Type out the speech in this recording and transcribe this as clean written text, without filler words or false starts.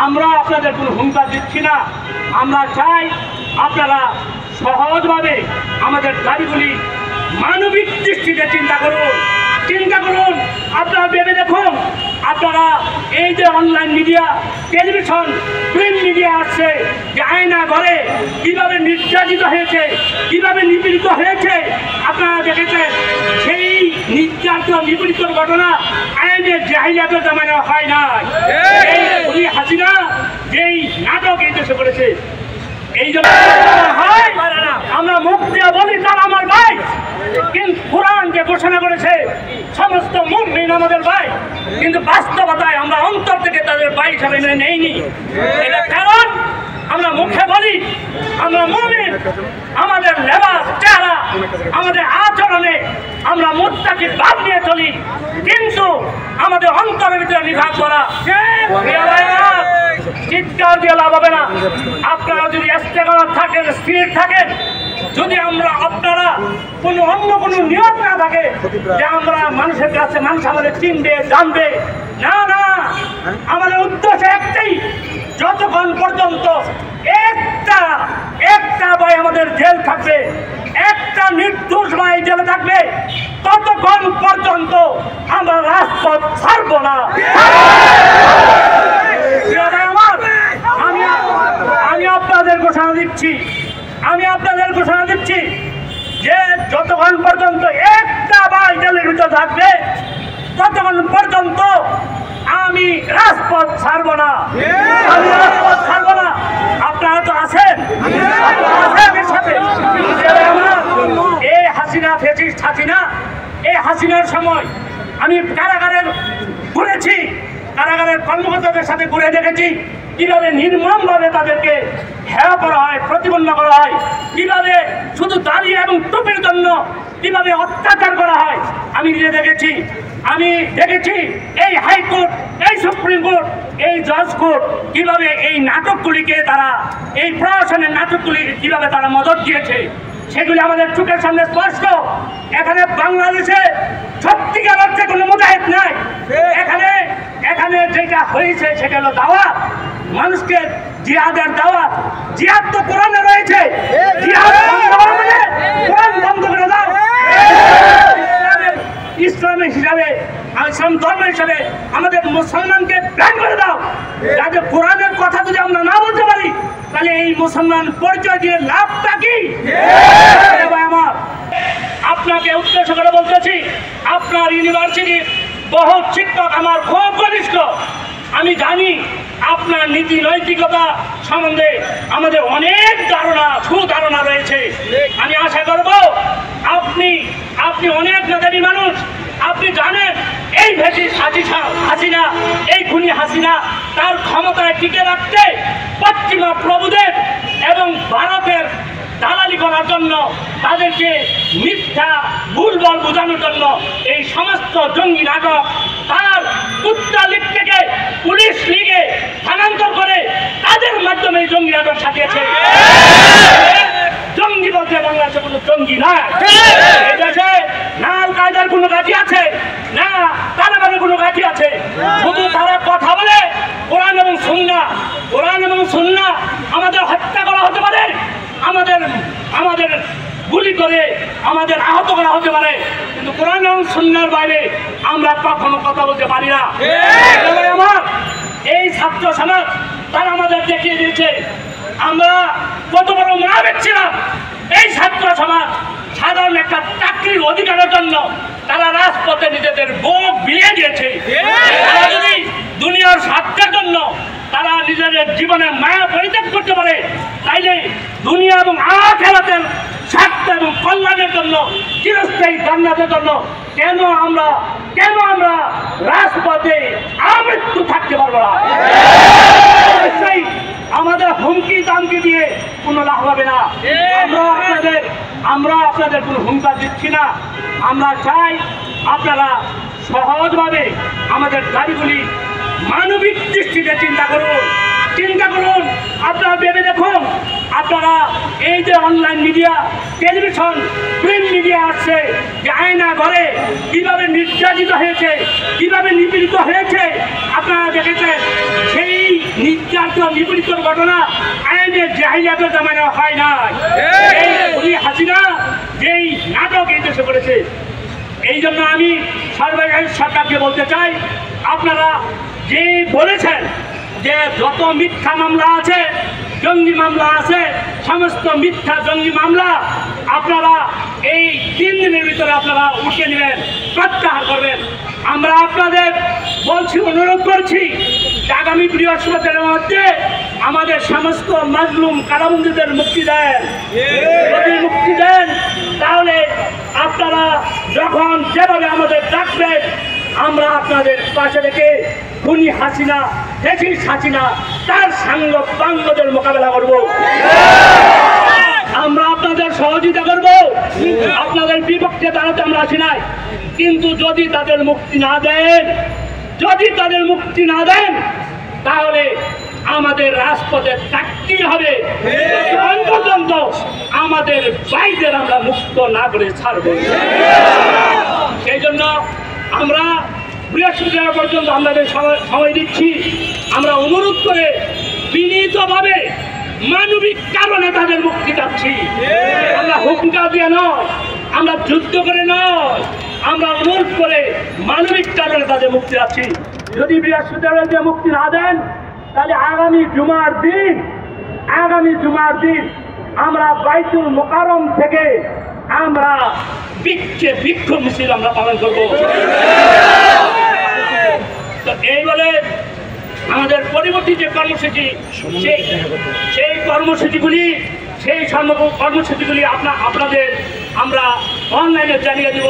আমরা আপনাদের কোনো হুঙ্কার দিচ্ছি না। আমরা চাই আপনারা সহজভাবে আমাদের দাবিগুলি মানবিক দৃষ্টিতে চিন্তা করুন। আপনারা ভেবে দেখুন, আপনারা এই যে online media, television, print media আসছে, যে আয়না ঘরে কীভাবে নির্যাতিত হয়েছে, কীভাবে নিপীড়িত হয়েছে আপনারা দেখেছেন। সেই নির্যাতিত নিপীড়িত ঘটনা আইনের জাহিলিয়াতের জামানা হয় না। এই হাসিনা যেই নাটক এই দেশে করেছে, এই জন্য আমরা মুখ দিয়ে বলি তারা আমার ভাই, কিন্তু কোরআন যে ঘোষণা করেছে সমস্ত মুমিন আমাদের ভাই, কিন্তু বাস্তবতায় আমরা অন্তর থেকে তাদের ভাই হিসাবে মেনে নেইনি। এটা কারণ আমরা মুখে বলি আমরা মুমিন, আমাদের লেবাস, চেহারা, আমাদের আচরণে আমরা মুত্তাকির ভাব নিয়ে চলি, কিন্তু আমাদের অন্তরের ভিতরে নিভাগ করা। চিৎকার দিয়ে লাভ হবে না। আপনারা যদি ইস্তেকামত থাকেন, স্থির থাকেন, যদি আপনারা অন্য কোনো নিয়ত না থাকে যে আমরা মানুষের কাছে মানুষ আমাদের চিনবে, জানবে, না, আমাদের উদ্দেশ্য একটাই, যতক্ষণ পর্যন্ত একটা ভাই আমাদের জেল থাকবে, একটা নির্দোষ ভাই জেলে থাকবে, ততক্ষণ পর্যন্ত আমরা রাজপথ ছাড়ব না। আমি আপনাদের ঘোষণা দিচ্ছি যে যতক্ষণ পর্যন্ত একটা ভাই জেলের ভিতরে থাকবে, ততক্ষণ পর্যন্ত আমি রাজপথ ছাড়ব না। আপনারা তো আছেন এই হাসিনা, ফ্যাসিস্ট হাসিনা, এই হাসিনার সময় আমি কারাগারে ঘুরেছি, কারাগারের কর্মকর্তাদের সাথে ঘুরে দেখেছি কিভাবে নির্মমভাবে তাদেরকে হেয় করা হয়, প্রতিবন্ধ করা হয়, কিভাবে শুধু দাঁড়িয়ে এবং টুপির জন্য কিভাবে অত্যাচার করা হয় আমি নিজে দেখেছি। এই হাইকোর্ট, এই সুপ্রিম কোর্ট, এই জজ কোর্ট কিভাবে এই নাটকগুলিকে তারা, এই প্রশাসনের নাটকগুলি কিভাবে তারা মদত দিয়েছে, সেগুলি আমাদের চোখের সামনে স্পষ্ট। এখানে বাংলাদেশে সত্যিকার অর্থে কোনো মুজাহিদ নাই। এখানে যেটা হয়েছে সেটা হলো দাওয়াত, মানুষকে জিহাদের দাওয়াত। জিহাদ তো কোরআনে রয়েছে, জিহাদ কোরআন বন্ধ করে দাও। ইসলাম ধর্ম হিসাবে আমাদের মুসলমানকে ব্যান করে দাও। যাতে কোরআনের কথা যদি আমরা না বলতে পারি, তাহলে এই মুসলমান পরিচয় দিয়ে লাভটা কি? আমার আপনাকে উদ্দেশ্য করে বলতেছি, আপনার ইউনিভার্সিটির বহু শিক্ষক আমার খুব ঘনিষ্ঠ। আমি জানি আপনার নীতি নৈতিকতা সম্বন্ধে আমাদের অনেক সুধারণা রয়েছে। আমি আশা করব আপনি অনেক মেধাবী মানুষ, আপনি জানেন এই হাসিনা, এই খুনি হাসিনা তার ক্ষমতায় টিকে রাখতে পশ্চিমা প্রভুদের এবং ভারতের দালালি করার জন্য, তাদেরকে মিথ্যা ভুলভাল বোঝানোর জন্য এই সমস্ত জঙ্গি নাটক তার কুত্তা লীগ থেকে পুলিশ লীগে স্থানান্তর করে তাদের মাধ্যমে জঙ্গি নাটক সাজিয়েছে। জঙ্গি বলতে বাংলাদেশে কোনো জঙ্গি না, এদেশে না আল কায়দার কোনো ঘাঁটি আছে, না তালেবানের কোনো ঘাঁটি আছে। শুধু তারা কথা বলে কোরআন এবং সুন্নাহ আমাদের হত্যা করা হতে পারে, আমাদের গুলি করে আমাদের আহত করা হতে পারে, কিন্তু কোরআন এবং সুন্নাহর বাইরে আমরা কখনো কথা বলতে পারি না। আমার এই ছাত্র সমাজ তারা আমাদের দেখিয়ে দিয়েছে আমরা কত বড় মুনাফিক ছিলাম। এই ছাত্র সমাজ সাধারণ একটা চাকরির অধিকারের জন্য তারা রাজপথে নিজেদের বুক বিলিয়ে দিয়েছে। তারা যদি দুনিয়ার স্বার্থের জন্য তারা নিজেদের জীবনের মায়া পরিত্যাগ করতে পারে, তাইলে দুনিয়া এবং আখিরাতের স্বার্থ এবং কল্যাণের জন্য, চিরস্থায়ী জান্নাতের জন্য কেন আমরা রাজপথে আমৃত্যু থাকতে পারবো না? আমাদের হুমকি দামকি দিয়ে কোনো লাভ হবে না। আমরা আপনাদের কোনো হুমকা দিচ্ছি না। আমরা চাই আপনারা সহজভাবে আমাদের দাবিগুলি মানবিক দৃষ্টিতে চিন্তা করুন। আপনারা ভেবে দেখুন, আপনারা এই যে online media, television, print media আসছে, যে আয়না ঘরে কীভাবে নির্যাতিত হয়েছে, কীভাবে নিপীড়িত হয়েছে আপনারা দেখেছেন। জাতীয় নিপীড়িত ঘটনা আইনে জাহিলিয়াতের জামানা হয় না। এই হাসিনা যেই নাটক এই দেশে করেছে, এই জন্য আমি সরকারকে বলতে চাই, আপনারা যে বলেছেন যে যত মিথ্যা মামলা আছে, জঙ্গি মামলা আছে, সমস্ত মিথ্যা জঙ্গি মামলা আপনারা এই 3 দিনের ভিতরে আপনারা উঠিয়ে নেবেন, প্রত্যাহার করবেন। আমরা আপনাদের বলছি, অনুরোধ করছি যে আগামী বৃহস্পতিবার মধ্যে আমাদের সমস্ত মাজলুম কারাবন্দীদের মুক্তি দেন। যদি মুক্তি দেন তাহলে আপনারা যখন যেভাবে আমাদের ডাকবেন আমরা আপনাদের পাশে রেখে খুনি হাসিনা, ফ্যাসিস্ট হাসিনা তার সাঙ্গ পাঙ্গদের মোকাবেলা করব। আমরা আপনাদের সহযোগিতা করব, আপনাদের বিপক্ষে দাঁড়াতে আমরা আসি নাই। কিন্তু যদি তাদের মুক্তি না দেন তাহলে আমাদের রাজপথে থাকতেই হবে, পর্যন্ত আমাদের বাইদের আমরা মুক্ত না করে ছাড়ব। সেই জন্য আমরা বৃহস্পতিবার পর্যন্ত আমাদের সময় দিচ্ছি। আমরা অনুরোধ করে বিনীতভাবে মানবিক কারণে তাদের মুক্তি চাচ্ছি। আমরা হুঙ্কার দিয়ে নয়, আমরা যুদ্ধ করে নয়, আমরা অনুরোধ করে মানবিক কারণে তাদের মুক্তি চাচ্ছি। যদি বৃহস্পতিবার মুক্তি না দেন তাহলে আগামী জুমার দিন আমরা বাইতুল মোকাররম থেকে আমরা বিক্ষোভ মিছিল আমরা পালন করব। তো এই বলে আমাদের পরবর্তী যে কর্মসূচি, সেই কর্মসূচিগুলি আপনাদের আমরা অনলাইনে জানিয়ে দেব।